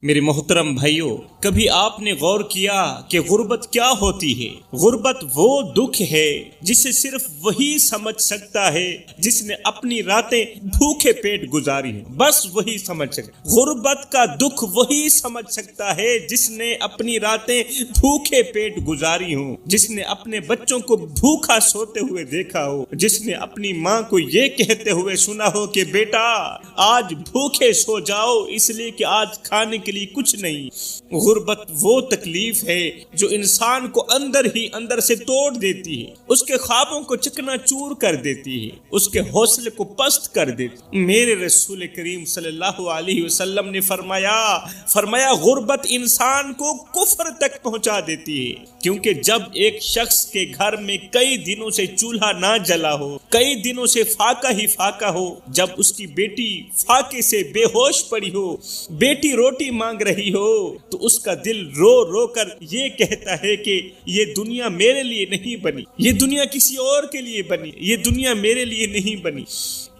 میرے محترم بھائیوں، کبھی آپ نے غور کیا کہ غربت کیا ہوتی ہے؟ غربت وہ دکھ ہے جسے صرف وہی سمجھ سکتا ہے جس نے اپنی راتیں بھوکے پیٹ گزاری ہیں، بس وہی سمجھ سکتا۔ غربت کا دکھ وہی سمجھ سکتا ہے جس نے اپنی راتیں بھوکے پیٹ گزاری ہوں، جس نے اپنے بچوں کو بھوکا سوتے ہوئے دیکھا ہو، جس نے اپنی ماں کو یہ کہتے ہوئے سنا ہو کہ بیٹا آج بھوکے سو جاؤ اس لیے کہ آج کھانے کے لیے کچھ نہیں۔ غربت وہ تکلیف ہے جو انسان کو اندر ہی اندر سے توڑ دیتی ہے، اس کے خوابوں کو چکنا چور کر دیتی ہے، اس کے حوصلے کو پست کر دیتی ہے۔ میرے رسول کریم صلی اللہ علیہ وسلم نے فرمایا غربت انسان کو کفر تک پہنچا دیتی ہے، کیونکہ جب ایک شخص کے گھر میں کئی دنوں سے چولہا نہ جلا ہو، کئی دنوں سے فاقہ ہی فاقہ ہو، جب اس کی بیٹی فاقے سے بے ہوش پڑی ہو، بیٹی روٹی مانگ رہی ہو، تو اس کا دل رو رو کر یہ کہتا ہے کہ یہ دنیا میرے لیے نہیں بنی، یہ دنیا کسی اور کے لیے بنی، یہ دنیا میرے لیے نہیں بنی۔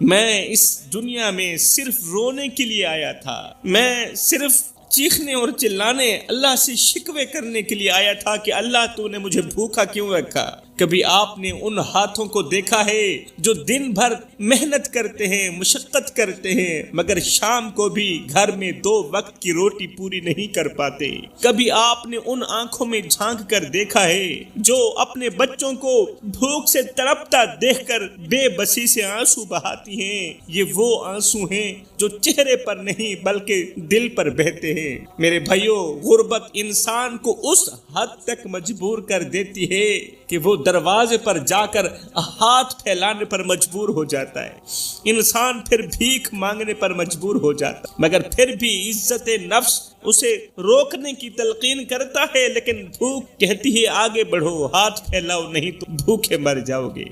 میں اس دنیا میں صرف رونے کے لیے آیا تھا، میں صرف چیخنے اور چلانے، اللہ سے شکوے کرنے کے لیے آیا تھا کہ اللہ تو نے مجھے بھوکا کیوں رکھا۔ کبھی آپ نے ان ہاتھوں کو دیکھا ہے جو دن بھر محنت کرتے ہیں، مشقت کرتے ہیں، مگر شام کو بھی گھر میں 2 وقت کی روٹی پوری نہیں کر پاتے؟ کبھی آپ نے ان آنکھوں میں جھانک کر دیکھا ہے جو اپنے بچوں کو بھوک سے تڑپتا دیکھ کر بے بسی سے آنسو بہاتی ہیں؟ یہ وہ آنسو ہیں جو چہرے پر نہیں بلکہ دل پر بہتے ہیں۔ میرے بھائیوں، غربت انسان کو اس حد تک مجبور کر دیتی ہے کہ وہ دروازے پر جا کر ہاتھ پھیلانے پر مجبور ہو جاتا ہے، انسان پھر بھیک مانگنے پر مجبور ہو جاتا ہے، مگر پھر بھی عزت نفس اسے روکنے کی تلقین کرتا ہے، لیکن بھوک کہتی ہے آگے بڑھو، ہاتھ پھیلاؤ، نہیں تو بھوکے مر جاؤ گے۔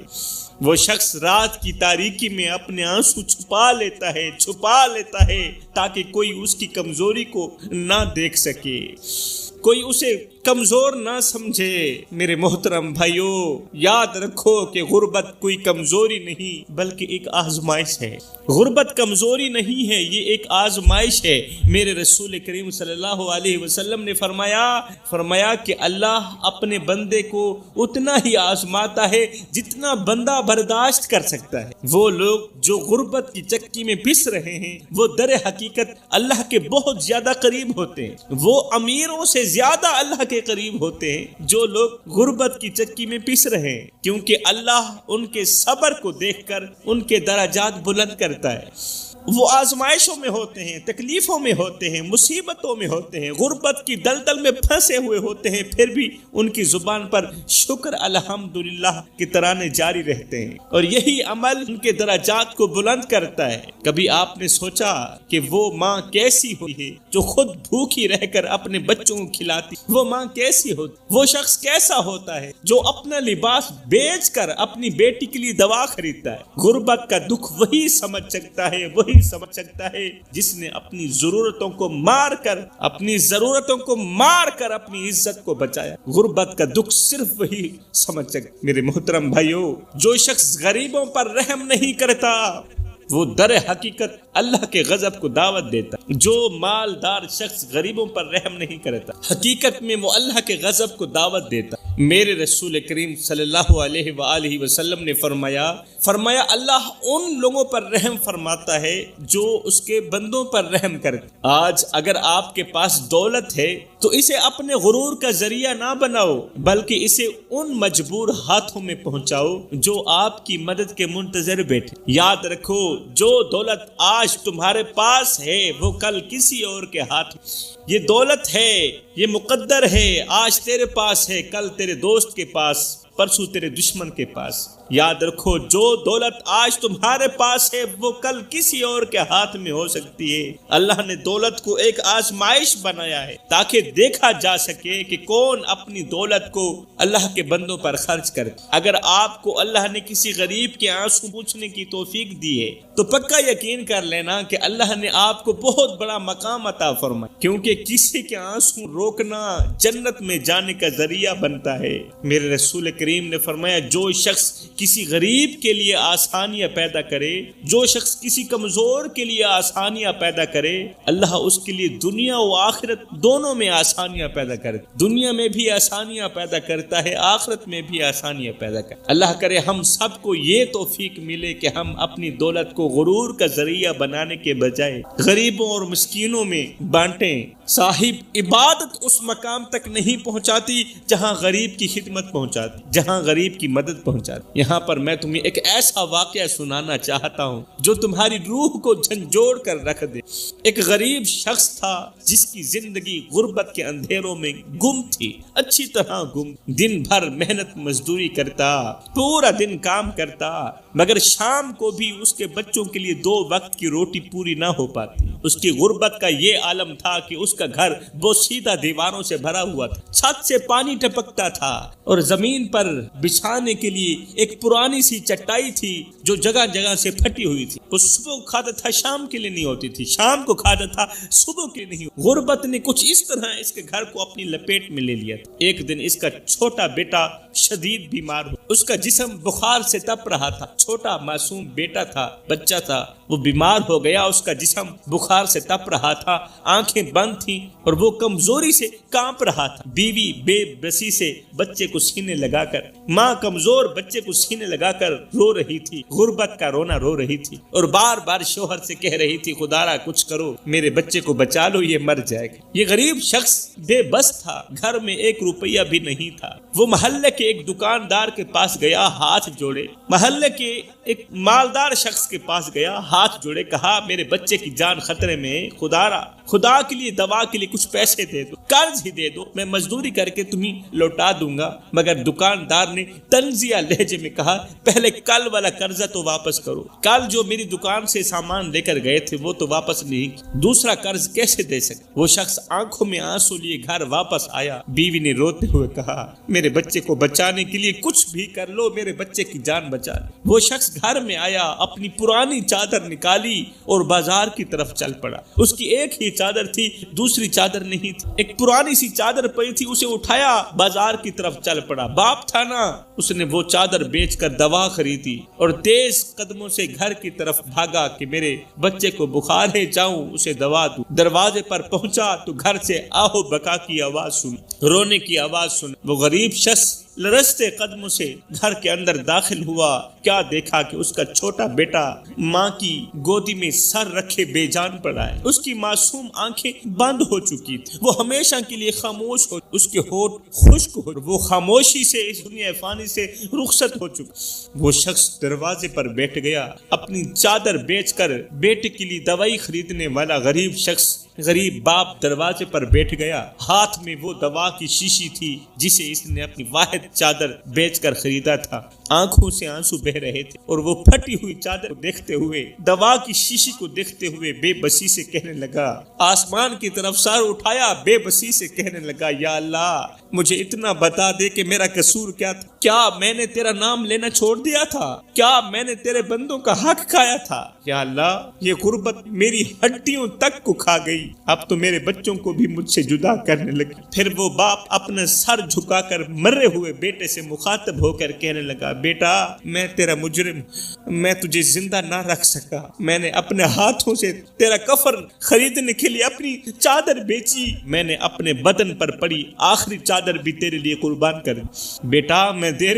وہ شخص رات کی تاریکی میں اپنے آنسو چھپا لیتا ہے تاکہ کوئی اس کی کمزوری کو نہ دیکھ سکے، کوئی اسے کمزور نہ سمجھے۔ میرے محترم بھائیوں، یاد رکھو کہ غربت کوئی کمزوری نہیں بلکہ ایک آزمائش ہے۔ غربت کمزوری نہیں ہے، یہ ایک آزمائش ہے۔ میرے رسول کریم صلی اللہ علیہ وسلم نے فرمایا کہ اللہ اپنے بندے کو اتنا ہی آزماتا ہے جتنا بندہ برداشت کر سکتا ہے۔ وہ لوگ جو غربت کی چکی میں پس رہے ہیں وہ در حقیقت اللہ کے بہت زیادہ قریب ہوتے ہیں، وہ امیروں سے زیادہ اللہ کے قریب ہوتے ہیں جو لوگ غربت کی چکی میں پس رہے ہیں، کیونکہ اللہ ان کے صبر کو دیکھ کر ان کے درجات بلند کرتا ہے۔ وہ آزمائشوں میں ہوتے ہیں، تکلیفوں میں ہوتے ہیں، مصیبتوں میں ہوتے ہیں، غربت کی دلدل میں پھنسے ہوئے ہوتے ہیں، پھر بھی ان کی زبان پر شکر الحمدللہ کے ترانے جاری رہتے ہیں، اور یہی عمل ان کے درجات کو بلند کرتا ہے۔ کبھی آپ نے سوچا کہ وہ ماں کیسی ہوئی ہے جو خود بھوکی رہ کر اپنے بچوں کو کھلاتی؟ وہ ماں کیسی ہوتی؟ وہ شخص کیسا ہوتا ہے جو اپنا لباس بیچ کر اپنی بیٹی کے لیے دوا خریدتا ہے؟ غربت کا دکھ وہی سمجھ سکتا ہے جس نے اپنی ضرورتوں کو مار کر اپنی عزت کو بچایا۔ غربت کا دکھ صرف وہی سمجھ سکتا۔ میرے محترم بھائیوں، جو شخص غریبوں پر رحم نہیں کرتا وہ در حقیقت اللہ کے غضب کو دعوت دیتا۔ جو مالدار شخص غریبوں پر رحم نہیں کرتا حقیقت میں وہ اللہ کے غضب کو دعوت دیتا۔ میرے رسول کریم صلی اللہ علیہ وآلہ وسلم نے فرمایا اللہ ان لوگوں پر رحم فرماتا ہے جو اس کے بندوں پر رحم کرتے۔ آج اگر آپ کے پاس دولت ہے تو اسے اپنے غرور کا ذریعہ نہ بناؤ، بلکہ اسے ان مجبور ہاتھوں میں پہنچاؤ جو آپ کی مدد کے منتظر بیٹھے۔ یاد رکھو، جو دولت آج تمہارے پاس ہے وہ کل کسی اور کے ہاتھ میں۔ یہ دولت ہے، یہ مقدر ہے، آج تیرے پاس ہے، کل تیرے دوست کے پاس، پرسوں تیرے دشمن کے پاس۔ یاد رکھو، جو دولت آج تمہارے پاس ہے وہ کل کسی اور کے ہاتھ میں ہو سکتی ہے۔ اللہ نے دولت کو ایک آزمائش بنایا ہے تاکہ دیکھا جا سکے کہ کون اپنی دولت کو اللہ کے بندوں پر خرچ کرے۔ اگر آپ کو اللہ نے کسی غریب کے آنسو پوچھنے کی توفیق دی ہے تو پکا یقین کر لینا کہ اللہ نے آپ کو بہت بڑا مقام عطا فرمایا، کیونکہ کسی کے آنسو روکنا جنت میں جانے کا ذریعہ بنتا ہے۔ میرے رسول کریم نے فرمایا جو شخص کسی غریب کے لیے آسانیاں پیدا کرے، جو شخص کسی کمزور کے لیے آسانیاں پیدا کرے، اللہ اس کے لیے دنیا و آخرت دونوں میں آسانیاں پیدا کرے، دنیا میں بھی آسانیاں پیدا کرتا ہے، آخرت میں بھی آسانیاں پیدا کرتا ہے۔ اللہ کرے ہم سب کو یہ توفیق ملے کہ ہم اپنی دولت کو غرور کا ذریعہ بنانے کے بجائے غریبوں اور مسکینوں میں بانٹیں۔ صاحب عبادت اس مقام تک نہیں پہنچاتی جہاں غریب کی خدمت پہنچاتی، جہاں غریب کی مدد پہنچاتی۔ یہاں پر میں تمہیں ایک ایسا واقعہ سنانا چاہتا ہوں جو تمہاری روح کو جھنجھوڑ کر رکھ دے۔ ایک غریب شخص تھا جس کی زندگی غربت کے اندھیروں میں گم تھی، اچھی طرح گم۔ دن بھر محنت مزدوری کرتا، پورا دن کام کرتا، مگر شام کو بھی اس کے بچوں کے لیے 2 وقت کی روٹی پوری نہ ہو پاتی۔ اس کی غربت کا یہ عالم تھا کہ اس کا گھر بوسیدہ دیواروں سے بھرا ہوا تھا، چھت سے پانی ٹپکتا تھا اور زمین پر بچھانے کے لیے ایک پرانی سی چٹائی تھی جو جگہ جگہ سے پھٹی ہوئی تھی۔ وہ صبح کو کھاتا تھا، شام کے لیے نہیں ہوتی تھی، شام کو کھاتا تھا، صبح کے لیے نہیں۔ غربت نے کچھ اس طرح اس کے گھر کو اپنی لپیٹ میں لے لیا تھا۔ ایک دن اس کا چھوٹا بیٹا شدید بیمار ہوا، اس کا جسم بخار سے تپ رہا تھا۔ چھوٹا معصوم بیٹا تھا، بچہ تھا، وہ بیمار ہو گیا، اس کا جسم بخار سے تپ رہا تھا، آنکھیں بند تھیں اور وہ کمزوری سے کانپ رہا تھا۔ بیوی بے بسی سے بچے کو سینے لگا کر، ماں کمزور بچے کو سینے لگا کر رو رہی تھی، غربت کا رونا رو رہی تھی اور بار بار شوہر سے کہہ رہی تھی خدارا کچھ کرو، میرے بچے کو بچا لو، یہ مر جائے گا۔ یہ غریب شخص بے بس تھا، گھر میں 1 روپیہ بھی نہیں تھا۔ وہ محلے کے ایک دکاندار کے پاس گیا، ہاتھ جوڑے، محلے کے ایک مالدار شخص کے پاس گیا، ہاتھ جوڑے، کہا میرے بچے کی جان خطرے میں، خدا کے لیے دوا کے لیے کچھ پیسے دے دو، قرض ہی دے دو، میں مزدوری کر کے تمہیں لوٹا دوں گا۔ مگر دکاندار نے طنزیہ لہجے میں کہا پہلے کل والا قرضہ تو واپس کرو، کل جو میری دکان سے سامان لے کر گئے تھے وہ تو واپس نہیں، دوسرا قرض کیسے دے سکتے؟ وہ شخص آنکھوں میں آنسو لیے گھر واپس آیا۔ بیوی نے روتے ہوئے کہا میرے بچے کو بچانے کے لیے کچھ بھی کر لو، میرے بچے کی جان بچا لو۔ وہ شخص گھر میں آیا، اپنی پرانی چادر نکالی اور بازار کی طرف چل پڑا۔ اس کی ایک ہی چادر تھی، دوسری چادر نہیں تھی، ایک پرانی سی چادر پئی تھی، اسے اٹھایا، بازار کی طرف چل پڑا۔ باپ تھا نا، اس نے وہ چادر بیچ کر دوا خریدی اور تیز قدموں سے گھر کی طرف بھاگا کہ میرے بچے کو بخار ہے، جاؤں اسے دوا دوں۔ دروازے پر پہنچا تو گھر سے آہو بکا کی آواز سن، رونے کی آواز سن۔ وہ غریب شخص لرزتے قدموں سے گھر کے اندر داخل ہوا، کیا دیکھا کہ اس کا چھوٹا بیٹا ماں کی گودی میں سر رکھے بے جان پڑا ہے۔ اس کی معصوم آنکھیں بند ہو چکی تھی، وہ ہمیشہ کے لیے خاموش ہو، اس کے ہونٹ خشک ہو، وہ خاموشی سے اس دنیا فانی سے رخصت ہو چکا۔ وہ شخص دروازے پر بیٹھ گیا، اپنی چادر بیچ کر بیٹے کے لیے دوائی خریدنے والا غریب باپ دروازے پر بیٹھ گیا، ہاتھ میں وہ دوا کی شیشی تھی جسے اس نے اپنی واحد چادر بیچ کر خریدا تھا۔ آنکھوں سے آنسو بہ رہے تھے اور وہ پھٹی ہوئی چادر کو دیکھتے ہوئے، دوا کی شیشی کو دیکھتے ہوئے بے بسی سے کہنے لگا، آسمان کی طرف سر اٹھایا، بے بسی سے کہنے لگا یا اللہ مجھے اتنا بتا دے کہ میرا قصور کیا تھا؟ کیا میں نے تیرا نام لینا چھوڑ دیا تھا؟ کیا میں نے تیرے بندوں کا حق کھایا تھا؟ یا اللہ یہ غربت میری ہڈیوں تک کو کھا گئی، اب تو میرے بچوں کو بھی مجھ سے جدا کرنے لگی۔ پھر وہ باپ اپنا سر جھکا کر مرے ہوئے بیٹے سے مخاطب ہو کر کہنے لگا، بیٹا میں تیرا مجرم، میں تجھے زندہ نہ رکھ سکا، میں نے اپنے ہاتھوں سے تیرا کفن خریدنے کے لیے اپنی چادر بیچی، میں نے اپنے بدن پر پڑی آخری چادر بھی تیرے لیے قربان کر دی۔ بیٹا میں دیر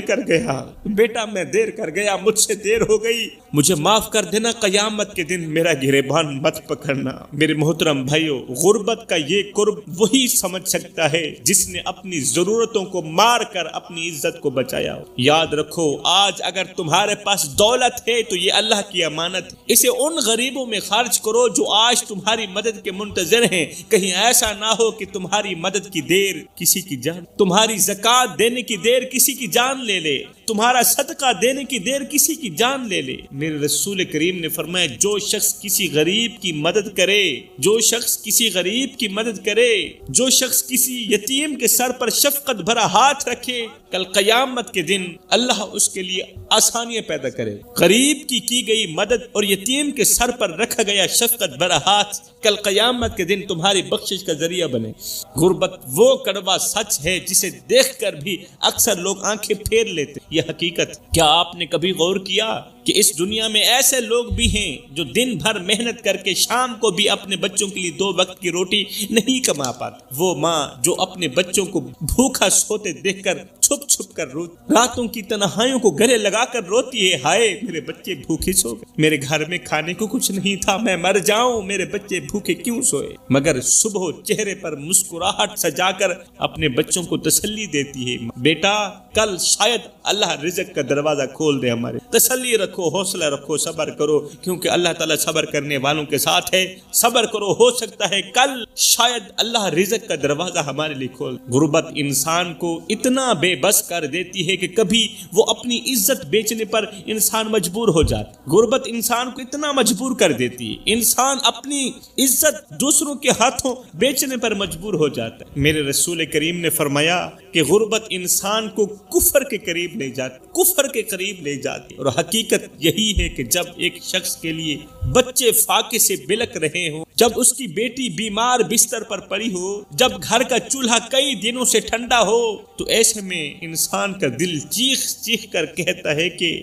کر گیا، مجھ سے دیر ہو گئی، مجھے معاف کر دینا، قیامت کے دن میرا گریبان مت پکڑنا۔ میرے محترم بھائیو، غربت کا یہ قرب وہی سمجھ سکتا ہے جس نے اپنی ضرورتوں کو مار کر اپنی عزت کو بچایا ہو۔ یاد رکھو آج اگر تمہارے پاس دولت ہے تو یہ اللہ کی امانت ہے، اسے ان غریبوں میں خرچ کرو جو آج تمہاری مدد کے منتظر ہیں، کہیں ایسا نہ ہو کہ تمہاری مدد کی دیر کسی کی جان، تمہاری زکوٰۃ دینے کی دیر کسی کی جان لے لے، تمہارا صدقہ دینے کی دیر کسی کی جان لے لے۔ میرے رسول کریم نے فرمایا جو شخص کسی غریب کی مدد کرے، جو شخص کسی غریب کی مدد کرے، جو شخص کسی یتیم کے سر پر شفقت بھرا ہاتھ رکھے، کل قیامت کے دن اللہ اس کے لیے آسانیاں پیدا کرے. غریب کی گئی مدد اور یتیم کے سر پر رکھا گیا شفقت بھرا ہاتھ کل قیامت کے دن تمہاری بخشش کا ذریعہ بنے. غربت وہ کڑوا سچ ہے جسے دیکھ کر بھی اکثر لوگ آنکھیں پھیر لیتے. یہ حقیقت کیا آپ نے کبھی غور کیا کہ اس دنیا میں ایسے لوگ بھی ہیں جو دن بھر محنت کر کے شام کو بھی اپنے بچوں کے لیے 2 وقت کی روٹی نہیں کما پاتی. وہ ماں جو اپنے بچوں کو بھوکا سوتے دیکھ کر چھپ چھپ کر روتی، راتوں کی تنہائیوں کو گلے لگا کر روتی ہے، ہائے میرے بچے بھوکے سو گئے، میرے گھر میں کھانے کو کچھ نہیں تھا، میں مر جاؤں، میرے بچے بھوکے کیوں سوئے. مگر صبح چہرے پر مسکراہٹ سجا کر اپنے بچوں کو تسلی دیتی ہے، بیٹا کل شاید اللہ رزق کا دروازہ کھول دے. ہمارے تسلی رکھو، حوصلہ رکھو، صبر کرو، کیونکہ اللہ تعالیٰ صبر کرنے والوں کے ساتھ ہے. صبر کرو، ہو سکتا ہے کل شاید اللہ رزق کا دروازہ ہمارے لیے کھول. غربت انسان کو اتنا بے بس کر دیتی ہے کہ کبھی وہ اپنی عزت بیچنے پر انسان مجبور ہو جاتا. غربت انسان کو اتنا مجبور کر دیتی ہے، انسان اپنی عزت دوسروں کے ہاتھوں بیچنے پر مجبور ہو جاتا ہے. میرے رسول کریم نے فرمایا کہ غربت انسان کو کفر کے قریب لے جاتی، کفر کے قریب لے جاتی. اور حقیقت یہی ہے کہ جب ایک شخص کے لیے بچے فاقے سے بلک رہے ہوں، جب اس کی بیٹی بیمار بستر پر پڑی ہو، جب گھر کا چولہا کئی دنوں سے ٹھنڈا ہو، تو ایسے میں انسان کا دل چیخ چیخ کر کہتا ہے کہ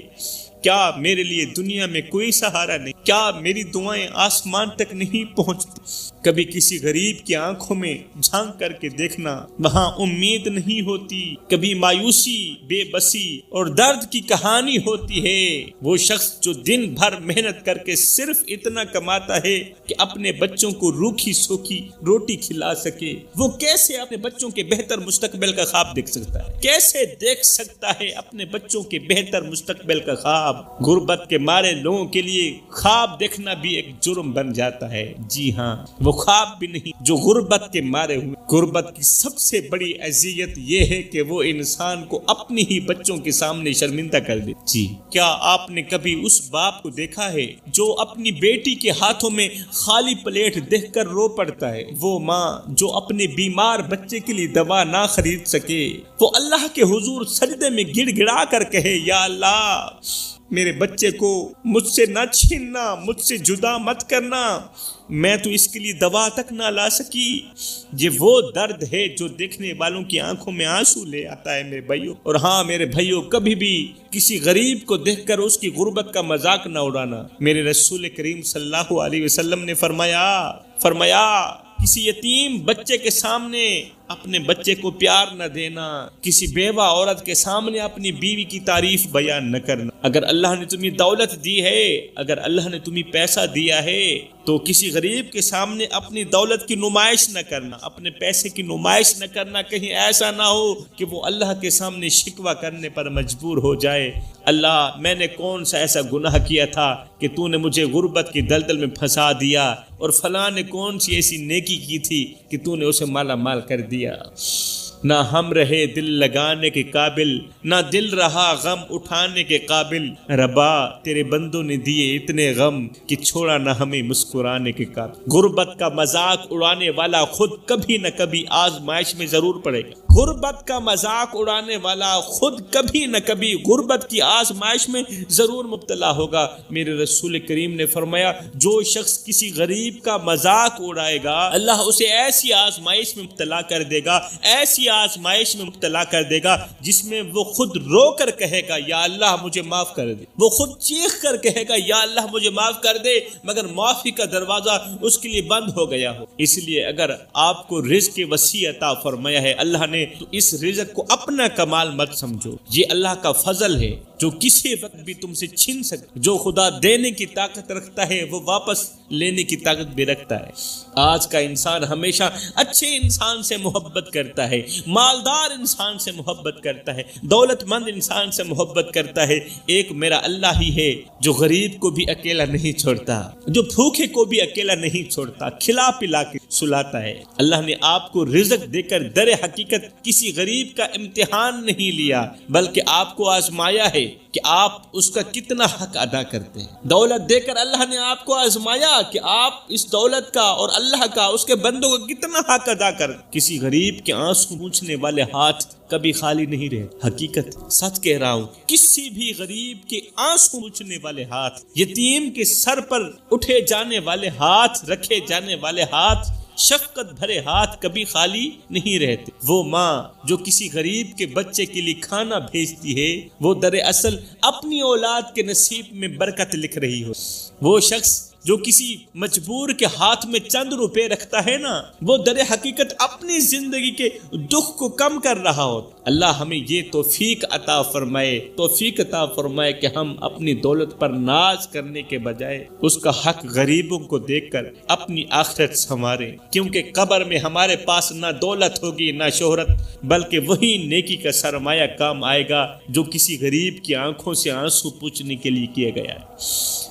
کیا میرے لیے دنیا میں کوئی سہارا نہیں؟ کیا میری دعائیں آسمان تک نہیں پہنچتی؟ کبھی کسی غریب کی آنکھوں میں جھانک کر کے دیکھنا، وہاں امید نہیں ہوتی. کبھی مایوسی، بے بسی اور درد کی کہانی ہوتی ہے. وہ شخص جو دن بھر محنت کر کے صرف اتنا کماتا ہے کہ اپنے بچوں کو روکھی سوکھی روٹی کھلا سکے، وہ کیسے اپنے بچوں کے بہتر مستقبل کا خواب دیکھ سکتا ہے؟ کیسے دیکھ سکتا ہے اپنے بچوں کے بہتر مستقبل کا خواب؟ غربت کے مارے لوگوں کے لیے خواب دیکھنا بھی ایک جرم بن جاتا ہے. جی ہاں، وہ خواب بھی نہیں جو غربت کے مارے ہوئے. غربت کی سب سے بڑی اذیت یہ ہے کہ وہ انسان کو اپنی ہی بچوں کے سامنے شرمندہ کر دے. جی کیا آپ نے کبھی اس باپ کو دیکھا ہے جو اپنی بیٹی کے ہاتھوں میں خالی پلیٹ دیکھ کر رو پڑتا ہے؟ وہ ماں جو اپنے بیمار بچے کے لیے دوا نہ خرید سکے، وہ اللہ کے حضور سجدے میں گڑ گڑا کر کہے یا اللہ میرے بچے کو مجھ سے نہ چھیننا، مجھ سے جدا مت کرنا، میں تو اس کے لیے دوا تک نہ لا سکی. یہ وہ درد ہے جو دیکھنے والوں کی آنکھوں میں آنسو لے آتا ہے میرے بھائیوں. اور ہاں میرے بھائیوں، کبھی بھی کسی غریب کو دیکھ کر اس کی غربت کا مذاق نہ اڑانا. میرے رسول کریم صلی اللہ علیہ وسلم نے فرمایا کسی یتیم بچے کے سامنے اپنے بچے کو پیار نہ دینا، کسی بیوہ عورت کے سامنے اپنی بیوی کی تعریف بیان نہ کرنا. اگر اللہ نے تمہیں دولت دی ہے، اگر اللہ نے تمہیں پیسہ دیا ہے، تو کسی غریب کے سامنے اپنی دولت کی نمائش نہ کرنا، اپنے پیسے کی نمائش نہ کرنا. کہیں ایسا نہ ہو کہ وہ اللہ کے سامنے شکوہ کرنے پر مجبور ہو جائے، اللہ میں نے کون سا ایسا گناہ کیا تھا کہ تو نے مجھے غربت کی دلدل میں پھنسا دیا، اور فلاں نے کون سی ایسی نیکی کی تھی کہ تو نے اسے مالا مال کر دیا. نہ ہم رہے دل لگانے کے قابل، نہ دل رہا غم اٹھانے کے قابل. ربا تیرے بندوں نے دیے اتنے غم کہ چھوڑا نہ ہمیں مسکرانے کے قابل. غربت کا مذاق اڑانے والا خود کبھی نہ کبھی آزمائش میں ضرور پڑے گا. غربت کا مذاق اڑانے والا خود کبھی نہ کبھی غربت کی آزمائش میں ضرور مبتلا ہوگا. میرے رسول کریم نے فرمایا جو شخص کسی غریب کا مذاق اڑائے گا، اللہ اسے ایسی آزمائش میں مبتلا کر دے گا، ایسی آزمائش میں مبتلا کر دے گا جس میں وہ خود رو کر کہے گا یا اللہ مجھے معاف کر دے. وہ خود چیخ کر کہے گا یا اللہ مجھے معاف کر دے، مگر معافی کا دروازہ اس کے لیے بند ہو گیا ہو. اس لیے اگر آپ کو رزق وسیع عطا فرمایا ہے اللہ نے، تو اس رزق کو اپنا کمال مت سمجھو. یہ اللہ کا فضل ہے جو کسی وقت بھی تم سے چھین سکتا. جو خدا دینے کی طاقت رکھتا ہے وہ واپس لینے کی طاقت بھی رکھتا ہے. آج کا انسان ہمیشہ اچھے انسان سے محبت کرتا ہے، مالدار انسان سے محبت کرتا ہے، دولت مند انسان سے محبت کرتا ہے. ایک میرا اللہ ہی ہے جو غریب کو بھی اکیلا نہیں چھوڑتا، جو بھوکے کو بھی اکیلا نہیں چھوڑتا، کھلا پلا کے سلاتا ہے. اللہ نے آپ کو رزق دے کر در حقیقت کسی غریب کا امتحان نہیں لیا، بلکہ آپ کو آزمایا ہے کہ آپ اس کا کتنا حق ادا کرتے ہیں۔ دولت دے کر اللہ نے آپ کو آزمایا کہ آپ اس دولت کا اور اللہ کا، اس کے بندوں کا کتنا حق ادا کر۔ کسی غریب کے آنسو پوچھنے والے ہاتھ کبھی خالی نہیں رہے۔ حقیقت سچ کہہ رہا ہوں، کسی بھی غریب کے آنسو پوچھنے والے ہاتھ، یتیم کے سر پر اٹھے جانے والے ہاتھ، رکھے جانے والے ہاتھ، شفقت بھرے ہاتھ کبھی خالی نہیں رہتے۔ وہ ماں جو کسی غریب کے بچے کے لیے کھانا بھیجتی ہے، وہ دراصل اپنی اولاد کے نصیب میں برکت لکھ رہی ہو۔ وہ شخص جو کسی مجبور کے ہاتھ میں چند روپے رکھتا ہے نا، وہ در حقیقت اپنی زندگی کے دکھ کو کم کر رہا ہو۔ اللہ ہمیں یہ توفیق عطا فرمائے کہ ہم اپنی دولت پر ناز کرنے کے بجائے اس کا حق غریبوں کو دیکھ کر اپنی آخرت سنواریں، کیونکہ قبر میں ہمارے پاس نہ دولت ہوگی نہ شہرت، بلکہ وہی نیکی کا سرمایہ کام آئے گا جو کسی غریب کی آنکھوں سے آنسو پوچھنے کے لیے کیا گیا ہے۔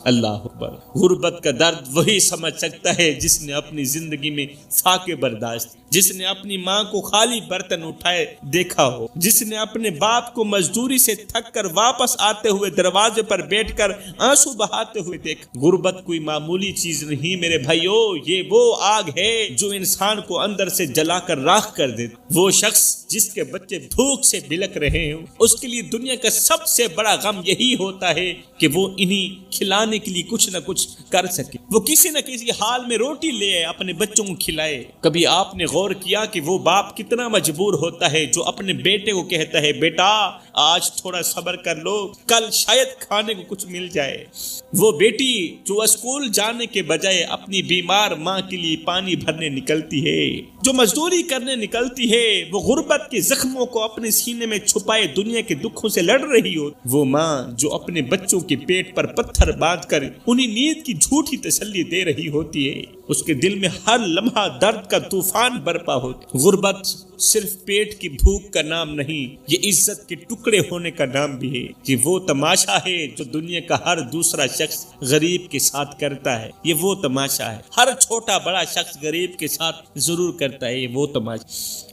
اللہ اکبر۔ غربت کا درد وہی سمجھ سکتا ہے جس نے اپنی زندگی میں فاقے برداشت، جس نے اپنی ماں کو خالی برتن اٹھائے دیکھا ہو، جس نے اپنے باپ کو مزدوری سے تھک کر واپس آتے ہوئے دروازے پر بیٹھ کر آنسو بہاتے ہوئے دیکھا۔ غربت کوئی معمولی چیز نہیں میرے بھائیو، یہ وہ آگ ہے جو انسان کو اندر سے جلا کر راکھ کر دیتی۔ وہ شخص جس کے بچے بھوک سے بلک رہے ہوں، اس کے لیے دنیا کا سب سے بڑا غم یہی ہوتا ہے کہ وہ انہیں کھلانے کے لیے کچھ نہ کچھ کر سکے، وہ کسی نہ کسی حال میں روٹی لے اپنے بچوں کو کھلائے۔ کبھی آپ نے غور کیا کہ وہ باپ کتنا مجبور ہوتا ہے جو اپنے بیٹے کو کہتا ہے بیٹا آج تھوڑا صبر کر لو، کل شاید کھانے کو کچھ مل جائے۔ وہ بیٹی جو اسکول جانے کے بجائے اپنی بیمار ماں کے لیے پانی بھرنے نکلتی ہے، جو مزدوری کرنے نکلتی ہے، وہ غربت کے زخموں کو اپنے سینے میں چھپائے دنیا کے دکھوں سے لڑ رہی ہو۔ وہ ماں جو اپنے بچوں کے پیٹ پر پتھر باندھ کر انہیں نیند کی جھوٹی تسلی دے رہی ہوتی ہے، اس کے دل میں ہر لمحہ درد کا طوفان برپا ہوتا۔ غربت صرف پیٹ کی بھوک کا نام نہیں، یہ عزت کے ٹکڑے ہونے کا نام بھی ہے۔ یہ وہ تماشا ہے جو دنیا کا ہر دوسرا شخص غریب کے ساتھ کرتا ہے، یہ وہ تماشا ہے ہر چھوٹا بڑا شخص غریب کے ساتھ ضرور کرتا ہے، یہ وہ تماشا۔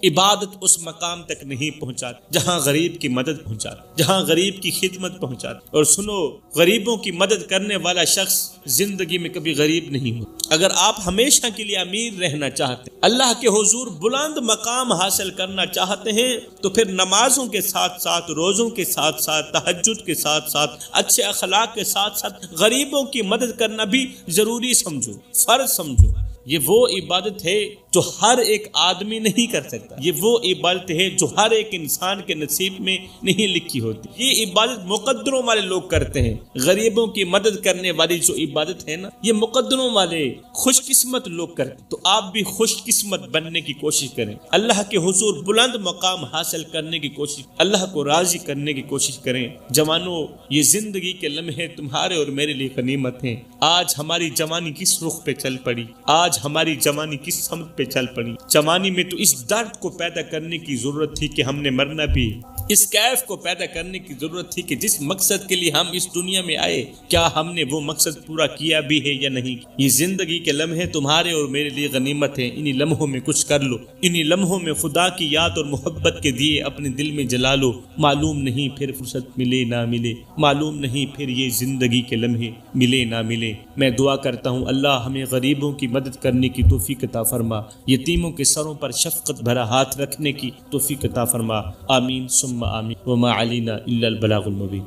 عبادت اس مقام تک نہیں پہنچاتی جہاں غریب کی مدد پہنچاتی، جہاں غریب کی خدمت پہنچاتی۔ اور سنو، غریبوں کی مدد کرنے والا شخص زندگی میں کبھی غریب نہیں ہو۔ اگر آپ ہمیشہ کے لیے امیر رہنا چاہتے ہیں، اللہ کے حضور بلند مقام حاصل کرنا چاہتے ہیں، تو پھر نمازوں کے ساتھ ساتھ، روزوں کے ساتھ ساتھ، تہجد کے ساتھ ساتھ، اچھے اخلاق کے ساتھ ساتھ غریبوں کی مدد کرنا بھی ضروری سمجھو، فرض سمجھو۔ یہ وہ عبادت ہے جو ہر ایک آدمی نہیں کر سکتا، یہ وہ عبادت ہے جو ہر ایک انسان کے نصیب میں نہیں لکھی ہوتی۔ یہ عبادت مقدروں والے لوگ کرتے ہیں۔ غریبوں کی مدد کرنے والی جو عبادت ہے نا، یہ مقدروں والے خوش قسمت لوگ کرتے ہیں۔ تو آپ بھی خوش قسمت بننے کی کوشش کریں، اللہ کے حضور بلند مقام حاصل کرنے کی کوشش، اللہ کو راضی کرنے کی کوشش کریں۔ جوانوں، یہ زندگی کے لمحے تمہارے اور میرے لیے غنیمت ہیں۔ آج ہماری جوانی کس رخ پہ چل پڑی، آج ہماری جوانی کس سمت پہ چل پڑی۔ جوانی میں تو اس درد کو پیدا کرنے کی ضرورت تھی کہ ہم نے مرنا بھی، اس کیف کو پیدا کرنے کی ضرورت تھی کہ جس مقصد کے لیے ہم اس دنیا میں آئے، کیا ہم نے وہ مقصد پورا کیا بھی ہے یا نہیں۔ یہ زندگی کے لمحے تمہارے اور میرے لیے غنیمت ہیں، انہی لمحوں میں کچھ کر لو، انہی لمحوں میں خدا کی یاد اور محبت کے دیے اپنے دل میں جلا لو۔ معلوم نہیں پھر فرصت ملے نہ ملے، معلوم نہیں پھر یہ زندگی کے لمحے ملے نہ ملے۔ میں دعا کرتا ہوں اللہ ہمیں غریبوں کی مدد کرنے کی توفیق عطا فرما، یتیموں کے سروں پر شفقت بھرا ہاتھ رکھنے کی توفیق عطا فرما، آمین ثم آمین، وما علینا الا البلاغ المبین۔